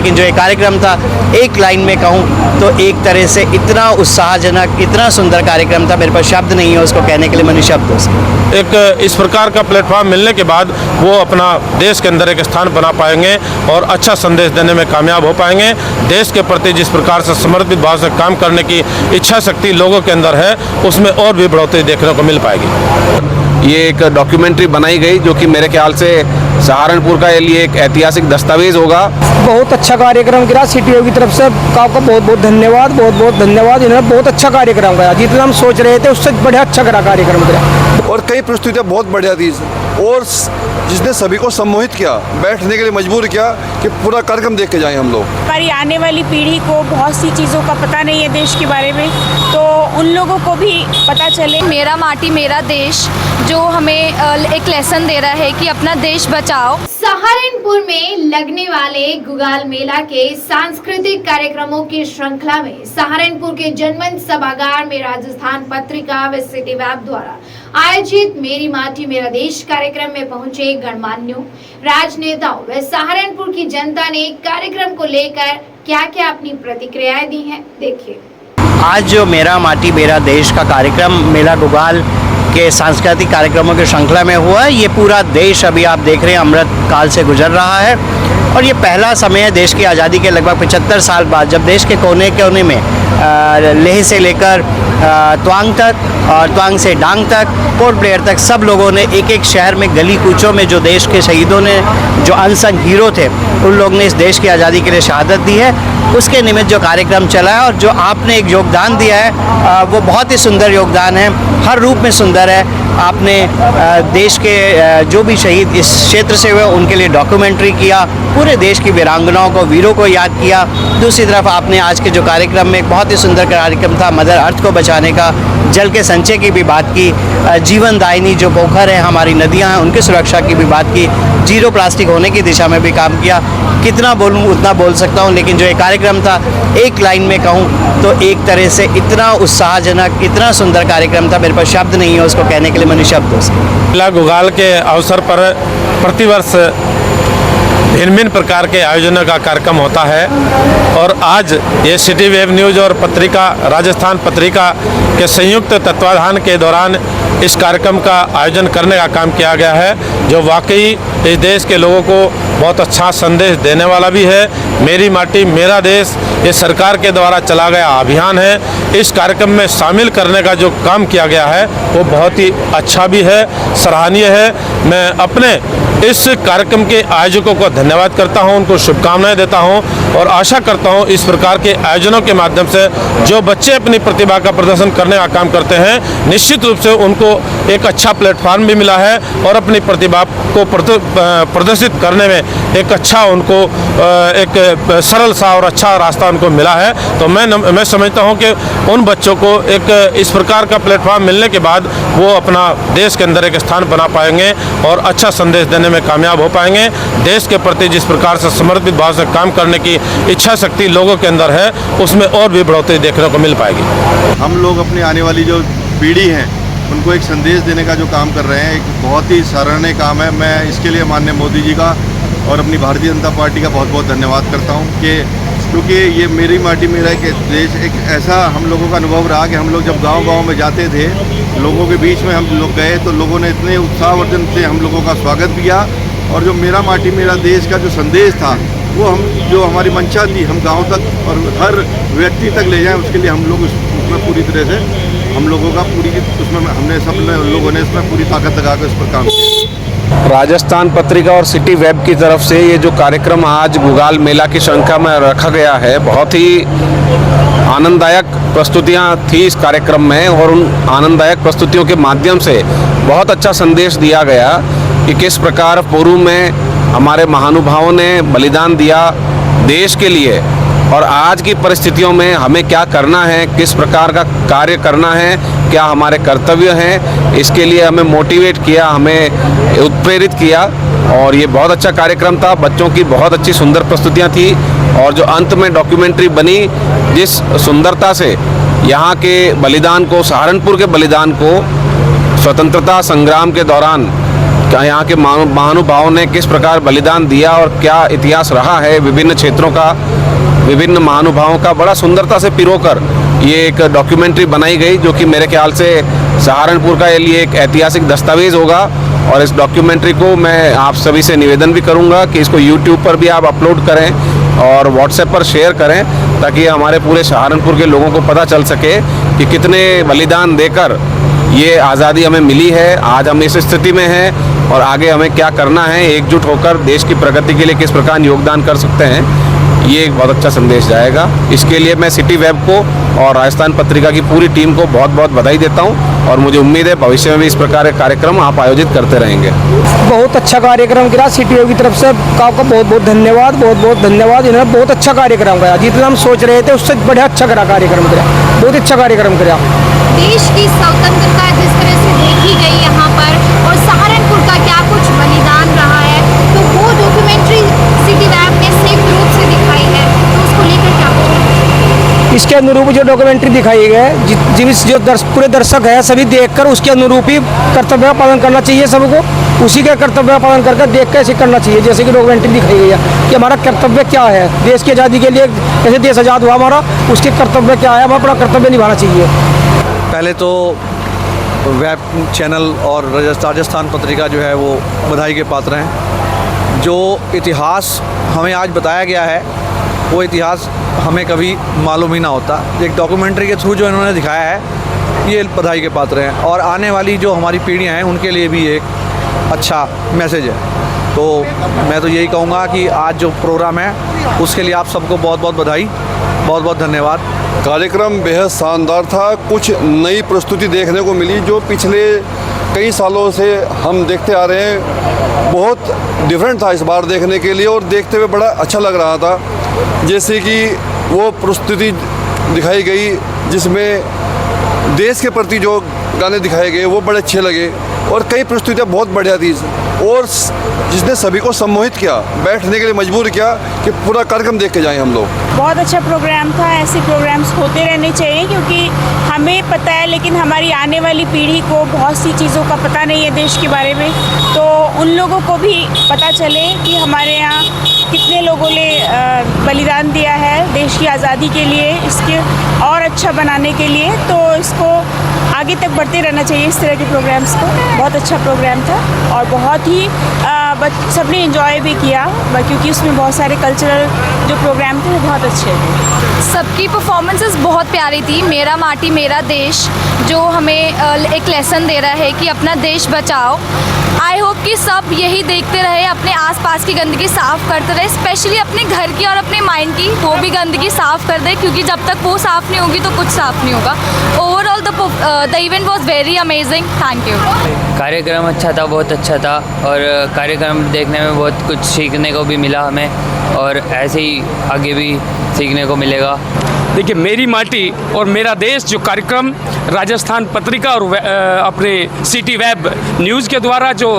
लेकिन जो ये कार्यक्रम था, एक लाइन में कहूँ तो एक तरह से इतना उत्साहजनक, इतना सुंदर कार्यक्रम था, मेरे पास शब्द नहीं है उसको कहने के लिए, मैंने शब्द उसके। एक इस प्रकार का प्लेटफॉर्म मिलने के बाद वो अपना देश के अंदर एक स्थान बना पाएंगे और अच्छा संदेश देने में कामयाब हो पाएंगे। देश के प्रति जिस प्रकार से समर्पित भाव से काम करने की इच्छा शक्ति लोगों के अंदर है, उसमें और भी बढ़ोतरी देखने को मिल पाएगी। ये एक डॉक्यूमेंट्री बनाई गई जो कि मेरे ख्याल से सहारनपुर का लिए एक ऐतिहासिक दस्तावेज होगा। बहुत अच्छा कार्यक्रम किया सिटी की तरफ से, आपका बहुत बहुत धन्यवाद, बहुत बहुत धन्यवाद। इन्होंने बहुत अच्छा कार्यक्रम किया, जितना हम सोच रहे थे उससे बड़ा अच्छा करा कार्यक्रम किया और कई प्रस्तुतियाँ बहुत बढ़िया थी और जिसने सभी को सम्मोहित किया, बैठने के लिए मजबूर किया कि पूरा कार्यक्रम देख के जाएं हम लोग। हमारी आने वाली पीढ़ी को बहुत सी चीज़ों का पता नहीं है देश के बारे में, तो उन लोगों को भी पता चले। मेरा माटी मेरा देश जो हमें एक लेसन दे रहा है कि अपना देश बचाओ। सहारनपुर में लगने वाले गुगाल मेला के सांस्कृतिक कार्यक्रमों की श्रृंखला में सहारनपुर के जनमंच सभागार में राजस्थान पत्रिका व सिटी वेब द्वारा आयोजित मेरी माटी मेरा देश कार्यक्रम में पहुंचे गणमान्यों, राजनेताओं व सहारनपुर की जनता ने कार्यक्रम को लेकर क्या क्या अपनी प्रतिक्रियाएं दी हैं, देखिए। आज जो मेरा माटी मेरा देश का कार्यक्रम मेला गुगाल के सांस्कृतिक कार्यक्रमों की श्रृंखला में हुआ है, ये पूरा देश अभी आप देख रहे हैं अमृत काल से गुजर रहा है और ये पहला समय है देश की आज़ादी के लगभग 75 साल बाद, जब देश के कोने कोने में लेह से लेकर त्वांग तक और त्वांग से डांग तक, पोर्ट ब्लेयर तक सब लोगों ने एक एक शहर में गली कूचों में जो देश के शहीदों ने, जो अनसंग हीरो थे, उन लोगों ने इस देश की आज़ादी के लिए शहादत दी है, उसके निमित्त जो कार्यक्रम चला है और जो आपने एक योगदान दिया है वो बहुत ही सुंदर योगदान है, हर रूप में सुंदर है। आपने देश के जो भी शहीद इस क्षेत्र से हुए उनके लिए डॉक्यूमेंट्री किया, पूरे देश की वीरांगनाओं को, वीरों को याद किया। दूसरी तरफ आपने आज के जो कार्यक्रम में एक बहुत ही सुंदर कार्यक्रम था मदर अर्थ को बचाने का, जल के संचय की भी बात की, जीवन दायिनी जो पोखर है, हमारी नदियां हैं, उनकी सुरक्षा की भी बात की, जीरो प्लास्टिक होने की दिशा में भी काम किया। कितना बोलूं उतना बोल सकता हूं, लेकिन जो ये कार्यक्रम था, एक लाइन में कहूं तो एक तरह से इतना उत्साहजनक, इतना सुंदर कार्यक्रम था, मेरे पास शब्द नहीं है उसको कहने के लिए, मैंने शब्द उसके। मेला गुगाल के अवसर पर प्रतिवर्ष भिन्न भिन्न प्रकार के आयोजनों का कार्यक्रम होता है और आज ये सिटी वेब न्यूज़ और पत्रिका राजस्थान पत्रिका के संयुक्त तत्वाधान के दौरान इस कार्यक्रम का आयोजन करने का काम किया गया है, जो वाकई इस देश के लोगों को बहुत अच्छा संदेश देने वाला भी है। मेरी माटी मेरा देश ये सरकार के द्वारा चला गया अभियान है। इस कार्यक्रम में शामिल करने का जो काम किया गया है वो बहुत ही अच्छा भी है, सराहनीय है। मैं अपने इस कार्यक्रम के आयोजकों को धन्यवाद करता हूं, उनको शुभकामनाएं देता हूं और आशा करता हूं इस प्रकार के आयोजनों के माध्यम से जो बच्चे अपनी प्रतिभा का प्रदर्शन करने का काम करते हैं, निश्चित रूप से उनको एक अच्छा प्लेटफॉर्म भी मिला है और अपनी प्रतिभा को प्रदर्शित करने में एक अच्छा उनको एक सरल सा और अच्छा रास्ता उनको मिला है। तो मैं समझता हूं कि उन बच्चों को एक इस प्रकार का प्लेटफॉर्म मिलने के बाद वो अपना देश के अंदर एक स्थान बना पाएंगे और अच्छा संदेश देने में कामयाब हो पाएंगे। देश के प्रति जिस प्रकार से समर्पित भाव से काम करने की इच्छा शक्ति लोगों के अंदर है, उसमें और भी बढ़ोतरी देखने को मिल पाएगी। हम लोग अपनी आने वाली जो पीढ़ी है उनको एक संदेश देने का जो काम कर रहे हैं, एक बहुत ही सराहनीय काम है। मैं इसके लिए माननीय मोदी जी का और अपनी भारतीय जनता पार्टी का बहुत बहुत धन्यवाद करता हूं कि क्योंकि ये मेरी माटी मेरा एक देश, एक ऐसा हम लोगों का अनुभव रहा कि हम लोग जब गांव-गांव में जाते थे, लोगों के बीच में हम लोग गए तो लोगों ने इतने उत्साहवर्धन से हम लोगों का स्वागत किया और जो मेरा माटी मेरा देश का जो संदेश था वो हम जो हमारी मंशा थी हम गाँव तक और हर व्यक्ति तक ले जाएँ, उसके लिए हम लोग उसमें पूरी तरह से हम लोगों का उसमें हमने सब लोगों ने इसमें पूरी ताकत लगा कर इस पर काम किया। राजस्थान पत्रिका और सिटी वेब की तरफ से ये जो कार्यक्रम आज गुगाल मेला की श्रृंखला में रखा गया है, बहुत ही आनंददायक प्रस्तुतियां थी इस कार्यक्रम में और उन आनंददायक प्रस्तुतियों के माध्यम से बहुत अच्छा संदेश दिया गया कि किस प्रकार पूर्व में हमारे महानुभावों ने बलिदान दिया देश के लिए और आज की परिस्थितियों में हमें क्या करना है, किस प्रकार का कार्य करना है, क्या हमारे कर्तव्य हैं, इसके लिए हमें मोटिवेट किया, हमें उत्प्रेरित किया और ये बहुत अच्छा कार्यक्रम था। बच्चों की बहुत अच्छी सुंदर प्रस्तुतियां थी और जो अंत में डॉक्यूमेंट्री बनी, जिस सुंदरता से यहाँ के बलिदान को, सहारनपुर के बलिदान को स्वतंत्रता संग्राम के दौरान यहाँ के महानुभावों ने किस प्रकार बलिदान दिया और क्या इतिहास रहा है विभिन्न क्षेत्रों का, विभिन्न महानुभावों का बड़ा सुंदरता से पिरोकर ये एक डॉक्यूमेंट्री बनाई गई, जो कि मेरे ख्याल से सहारनपुर का लिए एक ऐतिहासिक दस्तावेज होगा। और इस डॉक्यूमेंट्री को मैं आप सभी से निवेदन भी करूंगा कि इसको YouTube पर भी आप अपलोड करें और WhatsApp पर शेयर करें, ताकि हमारे पूरे सहारनपुर के लोगों को पता चल सके कि कितने बलिदान देकर ये आज़ादी हमें मिली है। आज हम इस स्थिति में हैं और आगे हमें क्या करना है, एकजुट होकर देश की प्रगति के लिए किस प्रकार योगदान कर सकते हैं, ये एक बहुत अच्छा संदेश जाएगा। इसके लिए मैं सिटी वेब को और राजस्थान पत्रिका की पूरी टीम को बहुत बहुत बधाई देता हूँ और मुझे उम्मीद है भविष्य में भी इस प्रकार के कार्यक्रम आप आयोजित करते रहेंगे। बहुत अच्छा कार्यक्रम किया सिटी वेब की तरफ से, आपका बहुत बहुत धन्यवाद, बहुत बहुत धन्यवाद। इन्होंने बहुत अच्छा कार्यक्रम किया, जितना हम सोच रहे थे उससे बड़ा अच्छा करा कार्यक्रम किया, बहुत अच्छा कार्यक्रम किया। देश की स्वतंत्रता जिस तरह से देखी गई यहाँ पर और सहारनपुर का क्या कुछ बलिदान रहा है, तो वो डॉक्यूमेंट्री सिटी वेब ने संयुक्त रूप से दिखाई है, तो उसको लेकर क्या बोलूं? इसके अनुरूप जो डॉक्यूमेंट्री दिखाई है, जो पूरे दर्शक है सभी देखकर उसके अनुरूप ही कर्तव्य पालन करना चाहिए सबको, उसी का कर्तव्य पालन करके देख कर ऐसे करना चाहिए जैसे कि डॉक्यूमेंट्री दिखाई गई है कि हमारा कर्तव्य क्या है देश की आज़ादी के लिए। जैसे देश आज़ाद हुआ हमारा, उसके कर्तव्य क्या है, हमें अपना कर्तव्य निभाना चाहिए। पहले तो वेब चैनल और राजस्थान पत्रिका जो है वो बधाई के पात्र हैं। जो इतिहास हमें आज बताया गया है वो इतिहास हमें कभी मालूम ही ना होता। एक डॉक्यूमेंट्री के थ्रू जो इन्होंने दिखाया है ये बधाई के पात्र हैं और आने वाली जो हमारी पीढ़ियाँ हैं उनके लिए भी एक अच्छा मैसेज है। तो मैं तो यही कहूँगा कि आज जो प्रोग्राम है उसके लिए आप सबको बहुत बहुत बधाई, बहुत बहुत धन्यवाद। कार्यक्रम बेहद शानदार था। कुछ नई प्रस्तुति देखने को मिली जो पिछले कई सालों से हम देखते आ रहे हैं। बहुत डिफरेंट था इस बार देखने के लिए और देखते हुए बड़ा अच्छा लग रहा था। जैसे कि वो प्रस्तुति दिखाई गई जिसमें देश के प्रति जो गाने दिखाए गए वो बड़े अच्छे लगे और कई प्रस्तुतियाँ बहुत बढ़िया थी और जिसने सभी को सम्मोहित किया, बैठने के लिए मजबूर किया कि पूरा कार्यक्रम देख के जाएं हम लोग। बहुत अच्छा प्रोग्राम था। ऐसे प्रोग्राम्स होते रहने चाहिए क्योंकि हमें पता है लेकिन हमारी आने वाली पीढ़ी को बहुत सी चीज़ों का पता नहीं है देश के बारे में, तो उन लोगों को भी पता चले कि हमारे यहाँ कितने लोगों ने बलिदान दिया है देश की आज़ादी के लिए, इसके और अच्छा बनाने के लिए। तो इसको आगे तक बढ़ते रहना चाहिए इस तरह के प्रोग्राम्स को। बहुत अच्छा प्रोग्राम था और बहुत ही सबने एंजॉय भी किया क्योंकि उसमें बहुत सारे कल्चरल जो प्रोग्राम थे वो बहुत अच्छे थे। सबकी परफॉर्मेंसेस बहुत प्यारी थी। मेरा माटी मेरा देश जो हमें एक लेसन दे रहा है कि अपना देश बचाओ। आई होप कि सब यही देखते रहे, अपने आसपास की गंदगी साफ़ करते रहे, स्पेशली अपने घर की और अपने माइंड की वो भी गंदगी साफ़ कर दे क्योंकि जब तक वो साफ़ नहीं होगी तो कुछ साफ़ नहीं होगा। Overall the event was very amazing. Thank you. कार्यक्रम अच्छा था, बहुत अच्छा था और कार्यक्रम देखने में बहुत कुछ सीखने को भी मिला हमें और ऐसे ही आगे भी सीखने को मिलेगा। देखिए, मेरी माटी और मेरा देश जो कार्यक्रम राजस्थान पत्रिका और अपने सिटी वेब न्यूज़ के द्वारा जो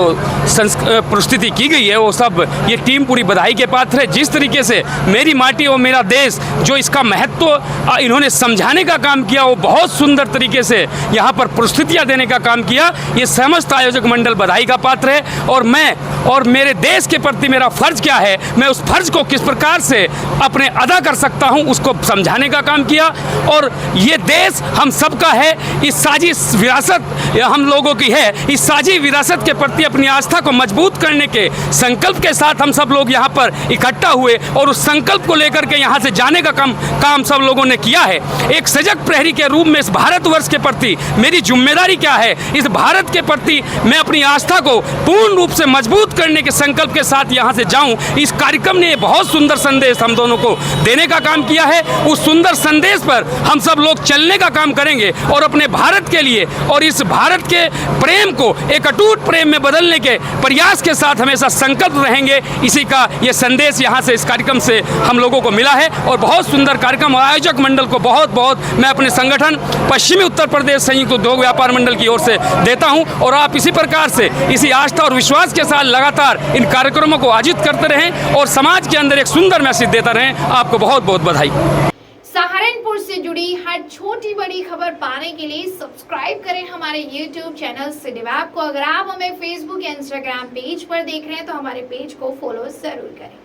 प्रस्तुति की गई है वो सब ये टीम पूरी बधाई के पात्र है। जिस तरीके से मेरी माटी और मेरा देश जो इसका महत्व इन्होंने समझाने का काम किया वो बहुत सुंदर तरीके से यहाँ पर प्रस्तुतियाँ देने का काम किया। ये समस्त आयोजक मंडल बधाई का पात्र है और मैं और मेरे देश के प्रति मेरा फ़र्ज़ क्या है, मैं उस फ़र्ज़ को किस प्रकार से अपने अदा कर सकता हूँ उसको समझाने का काम किया। और ये देश हम सबका है, इस साझी विरासत हम लोगों की है। इस साझी विरासत के प्रति अपनी आस्था को मजबूत करने के संकल्प के साथ हम सब लोग यहाँ पर इकट्ठा हुए और उस संकल्प को लेकर के यहाँ से जाने का काम सब लोगों ने किया है। एक सजग प्रहरी के रूप में इस भारतवर्ष के प्रति मेरी जिम्मेदारी क्या है, इस भारत के प्रति मैं अपनी आस्था को पूर्ण रूप से मजबूत करने के संकल्प के साथ यहाँ से जाऊँ। इस कार्यक्रम ने बहुत सुंदर संदेश हम दोनों को देने का काम किया है। उस सुंदर संदेश पर हम सब लोग चलने का काम करेंगे और अपने भारत के लिए और इस भारत के प्रेम को एक अटूट प्रेम में बदलने के प्रयास के साथ हमेशा संकल्प रहेंगे। इसी का ये संदेश यहाँ से इस कार्यक्रम से हम लोगों को मिला है और बहुत सुंदर कार्यक्रम। आयोजक मंडल को बहुत बहुत मैं अपने संगठन पश्चिमी उत्तर प्रदेश संयुक्त उद्योग व्यापार मंडल की ओर से देता हूँ और आप इसी प्रकार से इसी आस्था और विश्वास के साथ लगातार इन कार्यक्रमों को आयोजित करते रहें और समाज के अंदर एक सुंदर मैसेज देता रहें। आपको बहुत बहुत बधाई। सहारनपुर न्यूज से जुड़ी हर छोटी बड़ी खबर पाने के लिए सब्सक्राइब करें हमारे YouTube चैनल सिटी वेब को। अगर आप हमें फेसबुक या इंस्टाग्राम पेज पर देख रहे हैं तो हमारे पेज को फॉलो जरूर करें।